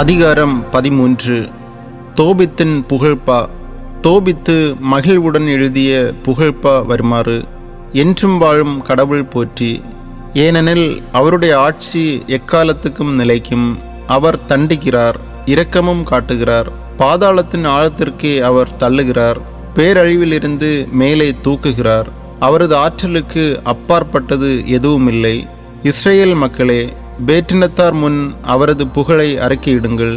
அதிகாரம் 13. தோபித்தின் புகழ்பா. தோபித்து மகிழ்வுடன் எழுதிய புகழ்பா வருமாறு: என்றும் வாழும் கடவுள் போற்றி. ஏனெனில் அவருடைய ஆட்சி எக்காலத்துக்கும் நிலைக்கும். அவர் தண்டிக்கிறார், இரக்கமும் காட்டுகிறார். பாதாளத்தின் ஆழத்திற்கே அவர் தள்ளுகிறார், பேரழிவிலிருந்து மேலே தூக்குகிறார். அவரது ஆற்றலுக்கு அப்பாற்பட்டது எதுவுமில்லை. இஸ்ரேல் மக்களே, பேற்றினத்தார் முன் அவரது புகழை அறிக்கையிடுங்கள்.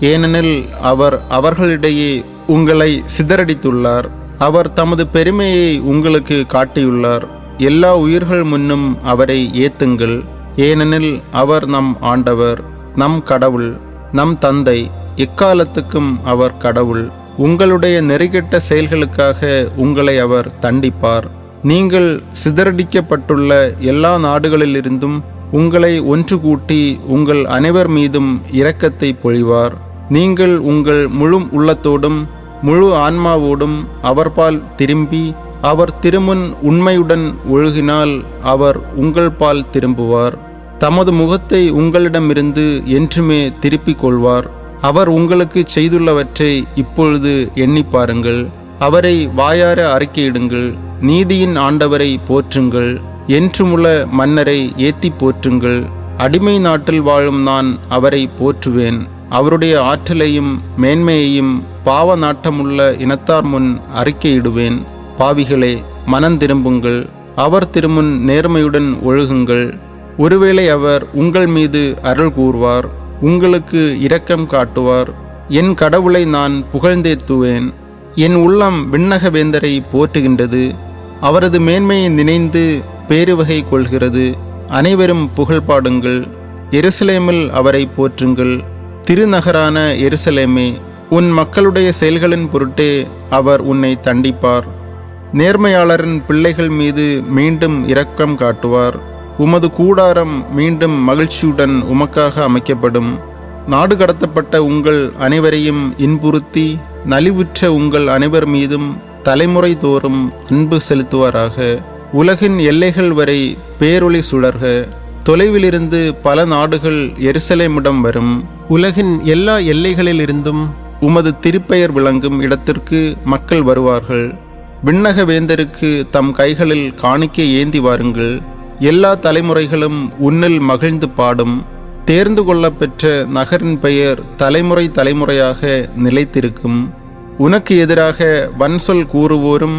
ஏனெனில் அவர் அவர்களிடையே உங்களை சிதறடித்துள்ளார். அவர் தமது பெருமையை உங்களுக்கு காட்டியுள்ளார். எல்லா உயிர்கள் முன்னும் அவரை ஏத்துங்கள். ஏனெனில் அவர் நம் ஆண்டவர், நம் கடவுள், நம் தந்தை. எக்காலத்துக்கும் அவர் கடவுள். உங்களுடைய நெறிகெட்ட செயல்களுக்காக உங்களை அவர் தண்டிப்பார். நீங்கள் சிதறடிக்கப்பட்டுள்ள எல்லா நாடுகளிலிருந்தும் உங்களை ஒன்று கூட்டி உங்கள் அனைவர் மீதும் இரக்கத்தை பொழிவார். நீங்கள் உங்கள் முழு உள்ளத்தோடும் முழு ஆன்மாவோடும் அவர்பால் திரும்பி அவர் திருமுன் உண்மையுடன் ஒழுகினால் அவர் உங்கள் பால் திரும்புவார். தமது முகத்தை உங்களிடமிருந்து என்றுமே திருப்பிக் கொள்வார். அவர் உங்களுக்கு செய்துள்ளவற்றை இப்பொழுது எண்ணி பாருங்கள். அவரை வாயார அறிக்கையிடுங்கள். நீதியின் ஆண்டவரை போற்றுங்கள். என்றுமுள்ள மன்னரை ஏத்தி போற்றுங்கள். அடிமை நாட்டில் வாழும் நான் அவரை போற்றுவேன். அவருடைய ஆற்றலையும் மேன்மையையும் பாவ நாட்டமுள்ள இனத்தார் முன் அறிக்கையிடுவேன். பாவிகளே, மனந்திரும்புங்கள். அவர் திருமுன் நேர்மையுடன் ஒழுகுங்கள். ஒருவேளை அவர் உங்கள் மீது அருள் கூர்வார், உங்களுக்கு இரக்கம் காட்டுவார். என் கடவுளை நான் புகழ்ந்தேத்துவேன். என் உள்ளம் விண்ணக வேந்தரை போற்றுகின்றது. அவரது மேன்மையை நினைந்து பேருவகை கொள்கிறது. அனைவரும் புகழ் பாடுங்கள். எருசலேமில் அவரை போற்றுங்கள். திருநகரான எருசலேமே, உன் மக்களுடைய செயல்களின் பொருட்டே அவர் உன்னை தண்டிப்பார். நேர்மையாளரின் பிள்ளைகள் மீது மீண்டும் இரக்கம் காட்டுவார். உமது கூடாரம் மீண்டும் மகிழ்ச்சியுடன் உமக்காக அமைக்கப்படும். நாடு கடத்தப்பட்ட உங்கள் அனைவரையும் இன்புறுத்தி நலிவுற்ற உங்கள் அனைவர் மீதும் தலைமுறை தோறும் அன்பு செலுத்துவாராக. உலகின் எல்லைகள் வரை பேரொளி சுடர்க. தொலைவிலிருந்து பல நாடுகள் எருசலேமிடம் வரும். உலகின் எல்லா எல்லைகளிலிருந்தும் உமது திருப்பெயர் விளங்கும் இடத்திற்கு மக்கள் வருவார்கள். விண்ணக வேந்தருக்கு தம் கைகளில் காணிக்கை ஏந்தி வாருங்கள். எல்லா தலைமுறைகளும் உன்னில் மகிழ்ந்து பாடும். தேர்ந்து கொள்ளப்பெற்ற நகரின் பெயர் தலைமுறை தலைமுறையாக நிலைத்திருக்கும். உனக்கு எதிராக வன்சொல் கூறுவோரும்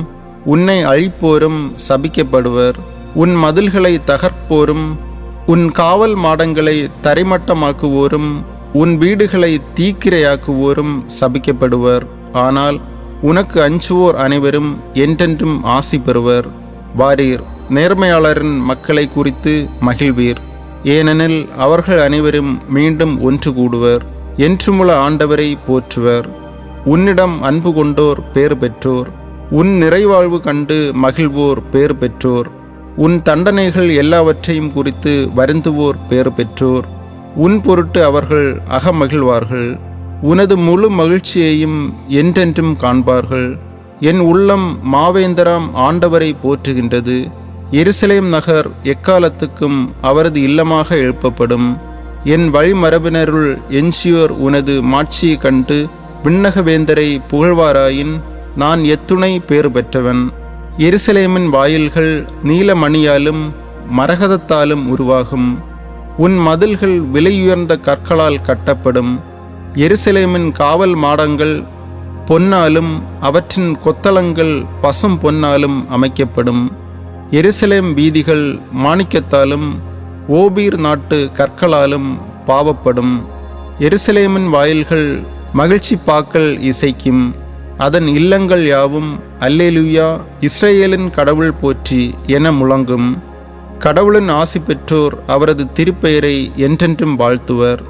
உன்னை அழிப்போரும் சபிக்கப்படுவர். உன் மதில்களை தகர்ப்போரும் உன் காவல் மாடங்களை தரைமட்டமாக்குவோரும் உன் வீடுகளை தீக்கிரையாக்குவோரும் சபிக்கப்படுவர். ஆனால் உனக்கு அஞ்சுவோர் அனைவரும் என்றென்றும் ஆசி பெறுவர். வாரீர், நேர்மையாளரின் மக்களை குறித்து மகிழ்வீர். ஏனெனில் அவர்கள் அனைவரும் மீண்டும் ஒன்று கூடுவர். என்றுமுள்ள ஆண்டவரை போற்றுவர். உன்னிடம் அன்பு கொண்டோர் பேறு பெற்றோர். உன் நிறைவாழ்வு கண்டு மகிழ்வோர் பேறு பெற்றோர். உன் தண்டனைகள் எல்லாவற்றையும் குறித்து வருந்துவோர் பேறு பெற்றோர். உன் பொருட்டு அவர்கள் அகமகிழ்வார்கள். உனது முழு மகிழ்ச்சியையும் என்றென்றும் காண்பார்கள். என் உள்ளம் மாவேந்தராம் ஆண்டவரை போற்றுகின்றது. எருசலேம் நகர் எக்காலத்துக்கும் அவரது இல்லமாக எழுப்பப்படும். என் வழிமரபினருள் எஞ்சியோர் உனது மாட்சியை கண்டு விண்ணக வேந்தரை புகழ்வாராயின் நான் எத்துணை பேறு பெற்றவன். எருசலேமின் வாயில்கள் நீலமணியாலும் மரகதத்தாலும் உருவாகும். உன் மதில்கள் விலையுயர்ந்த கற்களால் கட்டப்படும். எருசலேமின் காவல் மாடங்கள் பொன்னாலும் அவற்றின் கொத்தளங்கள் பசும் பொன்னாலும் அமைக்கப்படும். எருசலேம் வீதிகள் மாணிக்கத்தாலும் ஓபீர் நாட்டு கற்களாலும் பாவப்படும். எருசலேமின் வாயில்கள் மகிழ்ச்சி பாக்கள் இசைக்கும். அதன் இல்லங்கள் யாவும் அல்லேலூயா, இஸ்ரேலின் கடவுள் போற்றி என முழங்கும். கடவுளின் ஆசி பெற்றோர் அவரது திருப்பெயரை என்றென்றும் வாழ்த்துவர்.